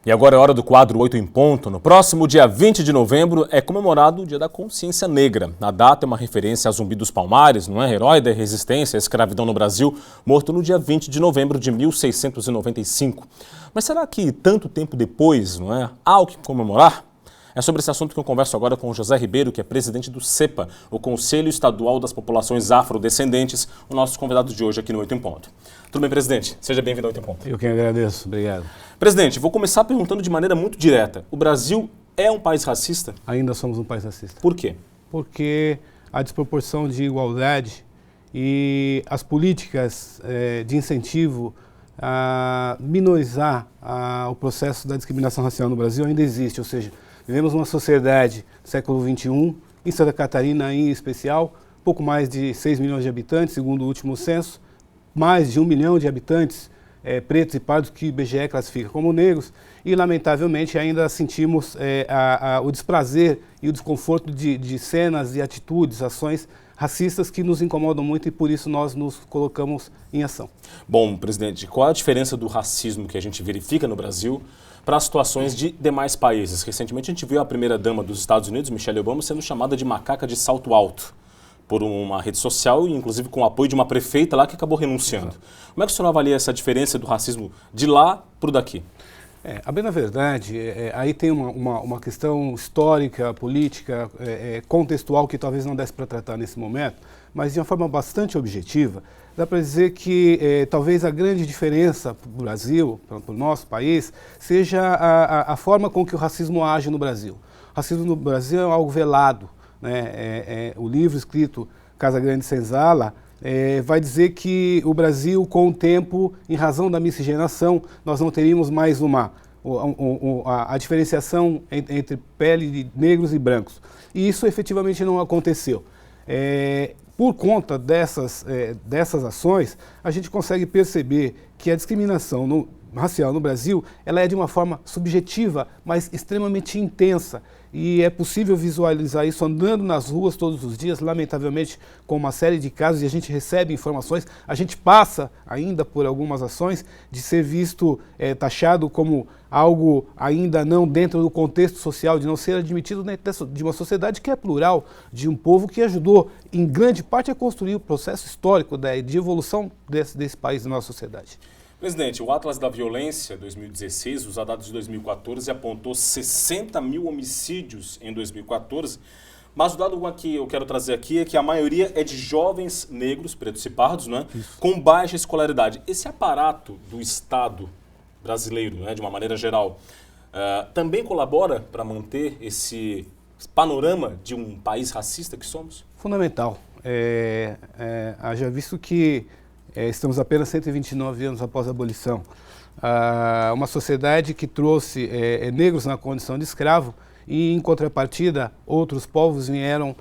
E agora é hora do quadro 8 em ponto. No próximo dia 20 de novembro é comemorado o Dia da Consciência Negra. A data é uma referência a Zumbi dos Palmares, não é? Herói da resistência à escravidão no Brasil, morto no dia 20 de novembro de 1695. Mas será que tanto tempo depois, não é, há o que comemorar? É sobre esse assunto que eu converso agora com o José Ribeiro, que é presidente do CEPA, o Conselho Estadual das Populações Afrodescendentes, o nosso convidado de hoje aqui no 8 em ponto. Tudo bem, presidente? Seja bem-vindo ao 8 em ponto. Eu que agradeço. Obrigado. Presidente, vou começar perguntando de maneira muito direta. O Brasil é um país racista? Ainda somos um país racista. Por quê? Porque a desproporção de igualdade e as políticas de incentivo a minorizar o processo da discriminação racial no Brasil ainda existe. Ou seja, vivemos uma sociedade do século XXI, em Santa Catarina em especial, pouco mais de 6 milhões de habitantes, segundo o último censo, mais de 1 milhão de habitantes pretos e pardos que o IBGE classifica como negros, e lamentavelmente ainda sentimos o desprazer e o desconforto de cenas e atitudes, ações racistas que nos incomodam muito e por isso nós nos colocamos em ação. Bom, presidente, qual a diferença do racismo que a gente verifica no Brasil para as situações de demais países? Recentemente a gente viu a primeira-dama dos Estados Unidos, Michelle Obama, sendo chamada de macaca de salto alto por uma rede social e inclusive com o apoio de uma prefeita lá que acabou renunciando. Exato. Como é que o senhor avalia essa diferença do racismo de lá para o daqui? A bem na verdade, aí tem uma questão histórica, política, contextual que talvez não desse para tratar nesse momento, mas de uma forma bastante objetiva, dá para dizer que talvez a grande diferença para o Brasil, para o nosso país, seja a forma com que o racismo age no Brasil. O racismo no Brasil é algo velado, né? O livro escrito Casa Grande Senzala vai dizer que o Brasil, com o tempo, em razão da miscigenação, nós não teríamos mais a diferenciação entre pele de negros e brancos. E isso efetivamente não aconteceu. Por conta dessas ações, a gente consegue perceber que a discriminação racial no Brasil ela é de uma forma subjetiva, mas extremamente intensa. E é possível visualizar isso andando nas ruas todos os dias, lamentavelmente, com uma série de casos, e a gente recebe informações, a gente passa ainda por algumas ações de ser visto, taxado como algo ainda não dentro do contexto social, de não ser admitido dentro de uma sociedade que é plural, de um povo que ajudou, em grande parte, a construir o processo histórico de evolução desse país, da nossa sociedade. Presidente, o Atlas da Violência 2016, os dados de 2014, apontou 60 mil homicídios em 2014, mas o dado que eu quero trazer aqui é que a maioria é de jovens negros, pretos e pardos, né, com baixa escolaridade. Esse aparato do Estado brasileiro, né, de uma maneira geral, também colabora para manter esse panorama de um país racista que somos? Fundamental. Haja visto que estamos apenas 129 anos após a abolição. Uma sociedade que trouxe negros na condição de escravo e, em contrapartida, outros povos vieram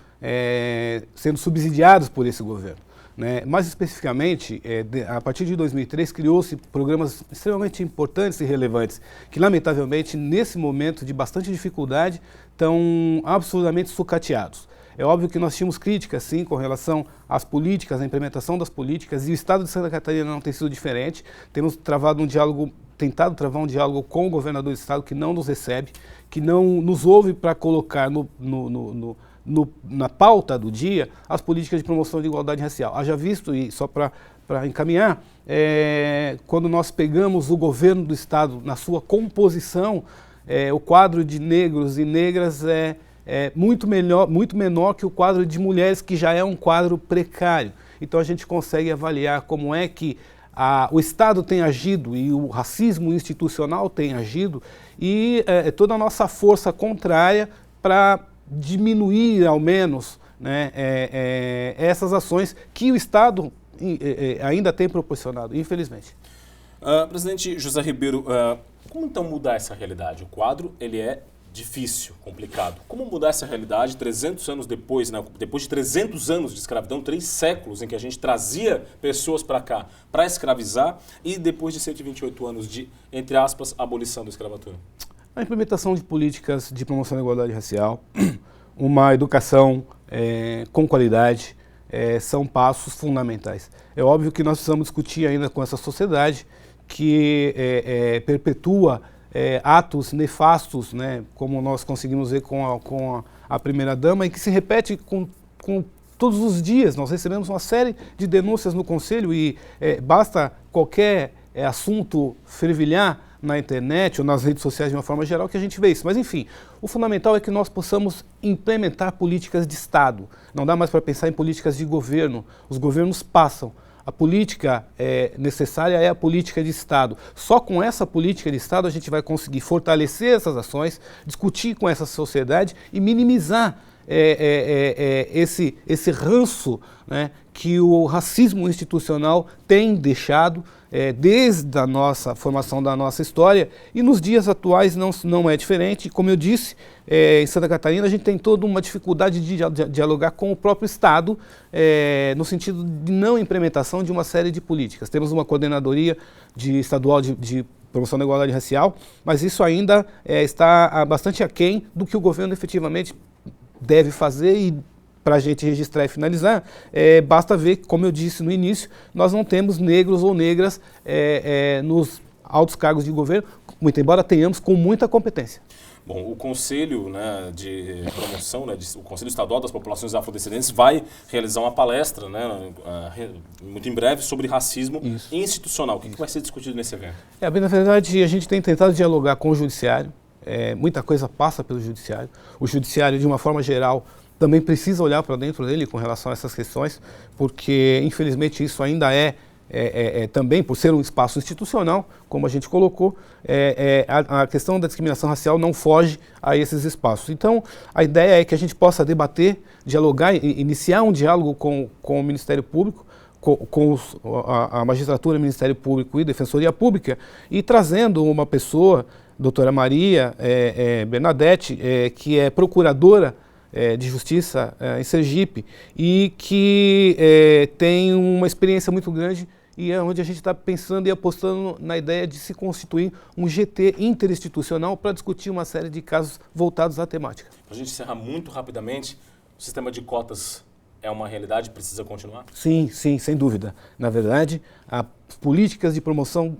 sendo subsidiados por esse governo. Né? Mais especificamente, a partir de 2003, criou-se programas extremamente importantes e relevantes, que, lamentavelmente, nesse momento de bastante dificuldade, estão absurdamente sucateados. É óbvio que nós tínhamos críticas, sim, com relação às políticas, à implementação das políticas, e o Estado de Santa Catarina não tem sido diferente. Temos tentado travar um diálogo com o governador do Estado, que não nos recebe, que não nos ouve para colocar na pauta do dia as políticas de promoção de igualdade racial. Haja visto, e só para encaminhar, quando nós pegamos o governo do Estado na sua composição, o quadro de negros e negras é muito menor que o quadro de mulheres, que já é um quadro precário. Então a gente consegue avaliar como é que o Estado tem agido e o racismo institucional tem agido e toda a nossa força contrária para diminuir, ao menos, né, essas ações que o Estado ainda tem proporcionado, infelizmente. Presidente José Ribeiro, como então mudar essa realidade? O quadro ele é difícil, complicado. Como mudar essa realidade 300 anos depois, né? Depois de 300 anos de escravidão, 3 séculos em que a gente trazia pessoas para cá para escravizar e depois de 128 anos de, entre aspas, abolição da escravatura? A implementação de políticas de promoção da igualdade racial, uma educação com qualidade, são passos fundamentais. É óbvio que nós precisamos discutir ainda com essa sociedade que perpetua atos nefastos, né, como nós conseguimos ver com a primeira-dama, e que se repete com todos os dias. Nós recebemos uma série de denúncias no Conselho e basta qualquer assunto fervilhar na internet ou nas redes sociais de uma forma geral que a gente vê isso. Mas enfim, o fundamental é que nós possamos implementar políticas de Estado. Não dá mais para pensar em políticas de governo. Os governos passam. A política necessária é a política de Estado. Só com essa política de Estado a gente vai conseguir fortalecer essas ações, discutir com essa sociedade e minimizar esse ranço, né, que o racismo institucional tem deixado desde a nossa formação da nossa história, e nos dias atuais não é diferente. Como eu disse, em Santa Catarina a gente tem toda uma dificuldade de dialogar com o próprio Estado, no sentido de não implementação de uma série de políticas. Temos uma coordenadoria estadual de promoção da igualdade racial, mas isso ainda está bastante aquém do que o governo efetivamente deve fazer. E para a gente registrar e finalizar, basta ver que, como eu disse no início, nós não temos negros ou negras nos altos cargos de governo, muito embora tenhamos com muita competência. Bom, o Conselho, né, de Promoção, né, o Conselho Estadual das Populações Afrodescendentes vai realizar uma palestra, né, muito em breve, sobre racismo institucional. O que vai ser discutido nesse evento? Bem, na verdade, a gente tem tentado dialogar com o Judiciário. Muita coisa passa pelo Judiciário. O Judiciário, de uma forma geral, também precisa olhar para dentro dele com relação a essas questões, porque, infelizmente, isso ainda também, por ser um espaço institucional, como a gente colocou, a questão da discriminação racial não foge a esses espaços. Então, a ideia é que a gente possa debater, dialogar, iniciar um diálogo com o Ministério Público, com a magistratura, Ministério Público e Defensoria Pública, e trazendo uma pessoa, doutora Maria Bernadette, que é procuradora de Justiça em Sergipe e que tem uma experiência muito grande, e é onde a gente está pensando e apostando na ideia de se constituir um GT interinstitucional para discutir uma série de casos voltados à temática. Para a gente encerrar muito rapidamente, o sistema de cotas é uma realidade, precisa continuar? Sim, sem dúvida. Na verdade, as políticas de promoção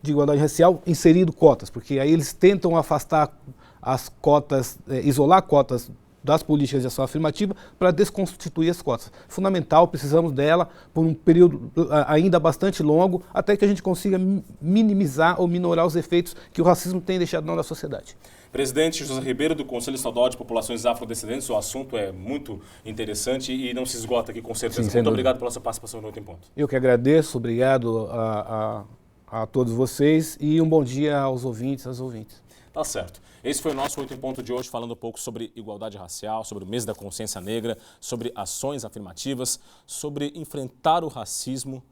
de igualdade racial inserindo cotas, porque aí eles tentam afastar as cotas, isolar cotas das políticas de ação afirmativa para desconstituir as cotas. Fundamental, precisamos dela por um período ainda bastante longo, até que a gente consiga minimizar ou minorar os efeitos que o racismo tem deixado na nossa sociedade. Presidente José Ribeiro, do Conselho Estadual de Populações Afrodescendentes, o assunto é muito interessante e não se esgota aqui, com certeza. Muito obrigado pela sua participação no 8 em Ponto. Eu que agradeço, obrigado a todos vocês e um bom dia aos ouvintes, às ouvintes. Tá certo. Esse foi o nosso 8 em Ponto de hoje, falando um pouco sobre igualdade racial, sobre o mês da consciência negra, sobre ações afirmativas, sobre enfrentar o racismo,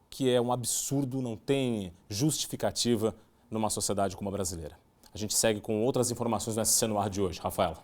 que é um absurdo, não tem justificativa numa sociedade como a brasileira. A gente segue com outras informações no SC no ar de hoje. Rafaela.